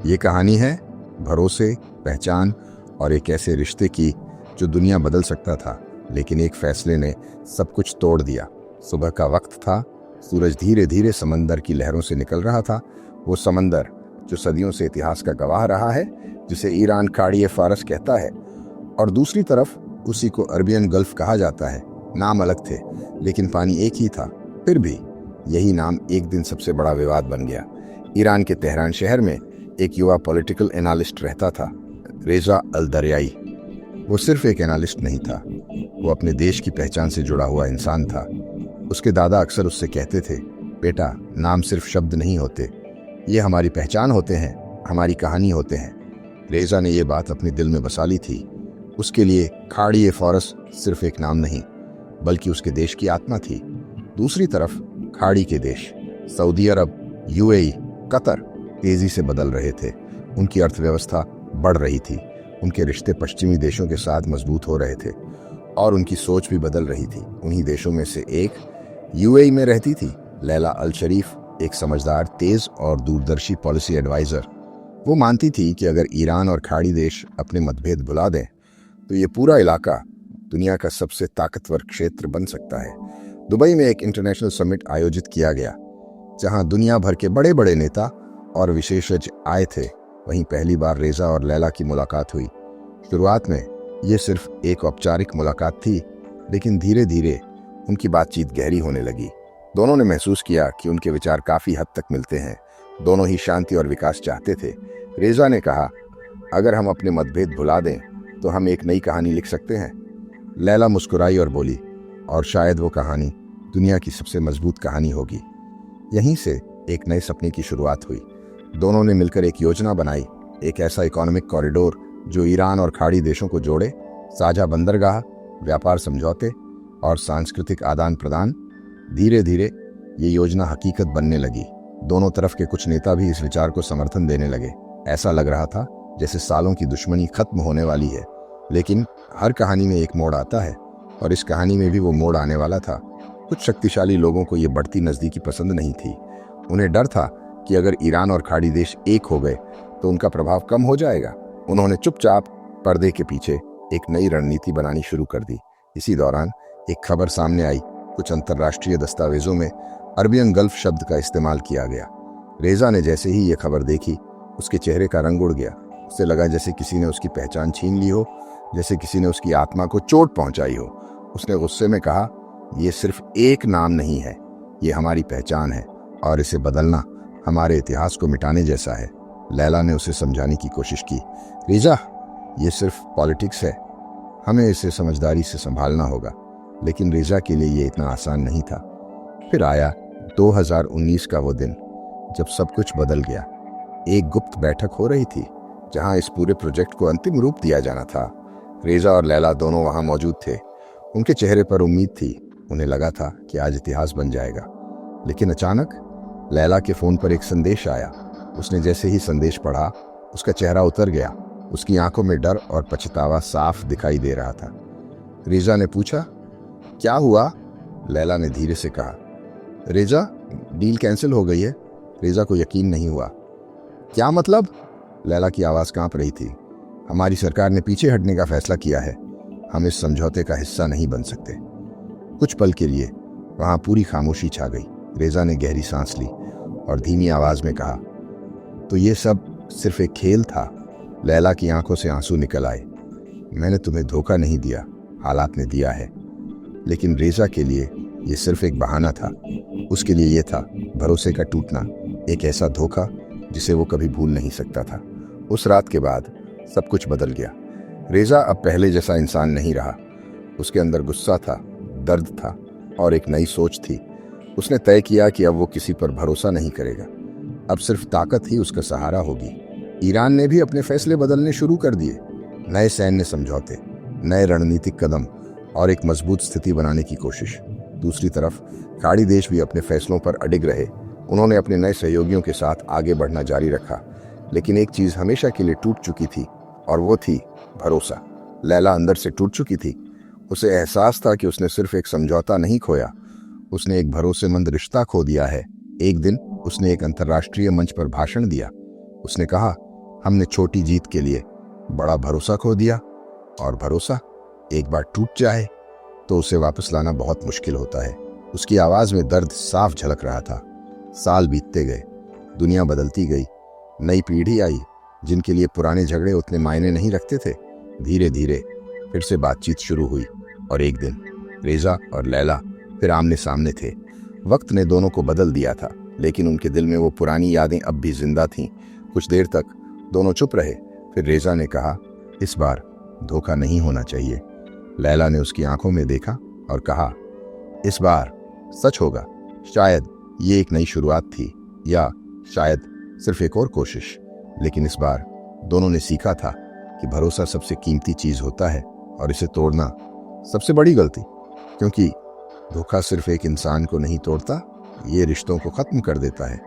ये कहानी है भरोसे, पहचान और एक ऐसे रिश्ते की जो दुनिया बदल सकता था, लेकिन एक फैसले ने सब कुछ तोड़ दिया। सुबह का वक्त था, सूरज धीरे धीरे समंदर की लहरों से निकल रहा था। वो समंदर जो सदियों से इतिहास का गवाह रहा है, जिसे ईरान खाड़ी फारस कहता है, और दूसरी तरफ उसी को अरबियन गल्फ कहा जाता है। नाम अलग थे, लेकिन पानी एक ही था। फिर भी यही नाम एक दिन सबसे बड़ा विवाद बन गया। ईरान के तेहरान शहर में एक युवा पॉलिटिकल एनालिस्ट रहता था, रेजा अल दरियाई। वो सिर्फ एक एनालिस्ट नहीं था, वो अपने देश की पहचान से जुड़ा हुआ इंसान था। उसके दादा अक्सर उससे कहते थे, बेटा, नाम सिर्फ शब्द नहीं होते, ये हमारी पहचान होते हैं, हमारी कहानी होते हैं। रेजा ने ये बात अपने दिल में बसा ली थी। उसके लिए खाड़ी फारस सिर्फ एक नाम नहीं, बल्कि उसके देश की आत्मा थी। दूसरी तरफ खाड़ी के देश सऊदी अरब, यूएई, कतर तेजी से बदल रहे थे। उनकी अर्थव्यवस्था बढ़ रही थी, उनके रिश्ते पश्चिमी देशों के साथ मजबूत हो रहे थे और उनकी सोच भी बदल रही थी। उन्हीं देशों में से एक यूएई में रहती थी लैला अल शरीफ, एक समझदार, तेज और दूरदर्शी पॉलिसी एडवाइजर। वो मानती थी कि अगर ईरान और खाड़ी देश अपने मतभेद भुला दें तो ये पूरा इलाका दुनिया का सबसे ताकतवर क्षेत्र बन सकता है। दुबई में एक इंटरनेशनल समिट आयोजित किया गया, जहां दुनिया भर के बड़े बड़े नेता और विशेषज्ञ आए थे। वहीं पहली बार रेजा और लैला की मुलाकात हुई। शुरुआत में ये सिर्फ एक औपचारिक मुलाकात थी, लेकिन धीरे धीरे उनकी बातचीत गहरी होने लगी। दोनों ने महसूस किया कि उनके विचार काफी हद तक मिलते हैं। दोनों ही शांति और विकास चाहते थे। रेजा ने कहा, अगर हम अपने मतभेद भुला दें तो हम एक नई कहानी लिख सकते हैं। लैला मुस्कुराई और बोली, और शायद वो कहानी दुनिया की सबसे मजबूत कहानी होगी। यहीं से एक नए सपने की शुरुआत हुई। दोनों ने मिलकर एक योजना बनाई, एक ऐसा इकोनॉमिक कॉरिडोर जो ईरान और खाड़ी देशों को जोड़े। साझा बंदरगाह, व्यापार समझौते और सांस्कृतिक आदान प्रदान। धीरे धीरे ये योजना हकीकत बनने लगी। दोनों तरफ के कुछ नेता भी इस विचार को समर्थन देने लगे। ऐसा लग रहा था जैसे सालों की दुश्मनी खत्म होने वाली है। लेकिन हर कहानी में एक मोड़ आता है, और इस कहानी में भी वो मोड़ आने वाला था। कुछ शक्तिशाली लोगों को ये बढ़ती नजदीकी पसंद नहीं थी। उन्हें डर था कि अगर ईरान और खाड़ी देश एक हो गए तो उनका प्रभाव कम हो जाएगा। उन्होंने चुपचाप पर्दे के पीछे एक नई रणनीति बनानी शुरू कर दी। इसी दौरान एक खबर सामने आई। कुछ अंतर्राष्ट्रीय दस्तावेजों में अरबियन गल्फ शब्द का इस्तेमाल किया गया। रेजा ने जैसे ही ये खबर देखी, उसके चेहरे का रंग उड़ गया। उसे लगा जैसे किसी ने उसकी पहचान छीन ली हो, जैसे किसी ने उसकी आत्मा को चोट पहुंचाई हो। उसने गुस्से में कहा, ये सिर्फ एक नाम नहीं है, ये हमारी पहचान है, और इसे बदलना हमारे इतिहास को मिटाने जैसा है। लैला ने उसे समझाने की कोशिश की, रेजा, ये सिर्फ पॉलिटिक्स है, हमें इसे समझदारी से संभालना होगा। लेकिन रेजा के लिए ये इतना आसान नहीं था। फिर आया 2019 का वो दिन जब सब कुछ बदल गया। एक गुप्त बैठक हो रही थी जहां इस पूरे प्रोजेक्ट को अंतिम रूप दिया जाना था। रेजा और लैला दोनों वहां मौजूद थे। उनके चेहरे पर उम्मीद थी। उन्हें लगा था कि आज इतिहास बन जाएगा। लेकिन अचानक लैला के फोन पर एक संदेश आया। उसने जैसे ही संदेश पढ़ा, उसका चेहरा उतर गया। उसकी आंखों में डर और पछतावा साफ दिखाई दे रहा था। रेजा ने पूछा, क्या हुआ? लैला ने धीरे से कहा, रेजा, डील कैंसिल हो गई है। रेजा को यकीन नहीं हुआ। क्या मतलब? लैला की आवाज कांप रही थी। हमारी सरकार ने पीछे हटने का फैसला किया है। हम इस समझौते का हिस्सा नहीं बन सकते। कुछ पल के लिए वहां पूरी खामोशी छा गई। रेजा ने गहरी सांस ली और धीमी आवाज में कहा, तो ये सब सिर्फ एक खेल था। लैला की आंखों से आंसू निकल आए। मैंने तुम्हें धोखा नहीं दिया, हालात ने दिया है। लेकिन रेजा के लिए ये सिर्फ एक बहाना था। उसके लिए ये था भरोसे का टूटना, एक ऐसा धोखा जिसे वो कभी भूल नहीं सकता था। उस रात के बाद सब कुछ बदल गया। रेजा अब पहले जैसा इंसान नहीं रहा। उसके अंदर गुस्सा था, दर्द था और एक नई सोच थी। उसने तय किया कि अब वो किसी पर भरोसा नहीं करेगा। अब सिर्फ ताकत ही उसका सहारा होगी। ईरान ने भी अपने फैसले बदलने शुरू कर दिए। नए सैन्य समझौते, नए रणनीतिक कदम और एक मजबूत स्थिति बनाने की कोशिश। दूसरी तरफ खाड़ी देश भी अपने फैसलों पर अडिग रहे। उन्होंने अपने नए सहयोगियों के साथ आगे बढ़ना जारी रखा। लेकिन एक चीज हमेशा के लिए टूट चुकी थी, और वो थी भरोसा। लैला अंदर से टूट चुकी थी। उसे एहसास था कि उसने सिर्फ एक समझौता नहीं खोया, उसने एक भरोसेमंद रिश्ता खो दिया है। एक दिन उसने एक अंतर्राष्ट्रीय मंच पर भाषण दिया। उसने कहा, हमने छोटी जीत के लिए बड़ा भरोसा खो दिया, और भरोसा एक बार टूट जाए तो उसे वापस लाना बहुत मुश्किल होता है। उसकी आवाज में दर्द साफ झलक रहा था। साल बीतते गए, दुनिया बदलती गई, नई पीढ़ी आई जिनके लिए पुराने झगड़े उतने मायने नहीं रखते थे। धीरे धीरे फिर से बातचीत शुरू हुई, और एक दिन रेजा और लैला फिर आमने सामने थे। वक्त ने दोनों को बदल दिया था, लेकिन उनके दिल में वो पुरानी यादें अब भी जिंदा थीं। कुछ देर तक दोनों चुप रहे। फिर रेजा ने कहा, इस बार धोखा नहीं होना चाहिए। लैला ने उसकी आंखों में देखा और कहा, इस बार सच होगा। शायद ये एक नई शुरुआत थी, या शायद सिर्फ एक और कोशिश। लेकिन इस बार दोनों ने सीखा था कि भरोसा सबसे कीमती चीज होता है, और इसे तोड़ना सबसे बड़ी गलती। क्योंकि धोखा सिर्फ एक इंसान को नहीं तोड़ता, ये रिश्तों को खत्म कर देता है।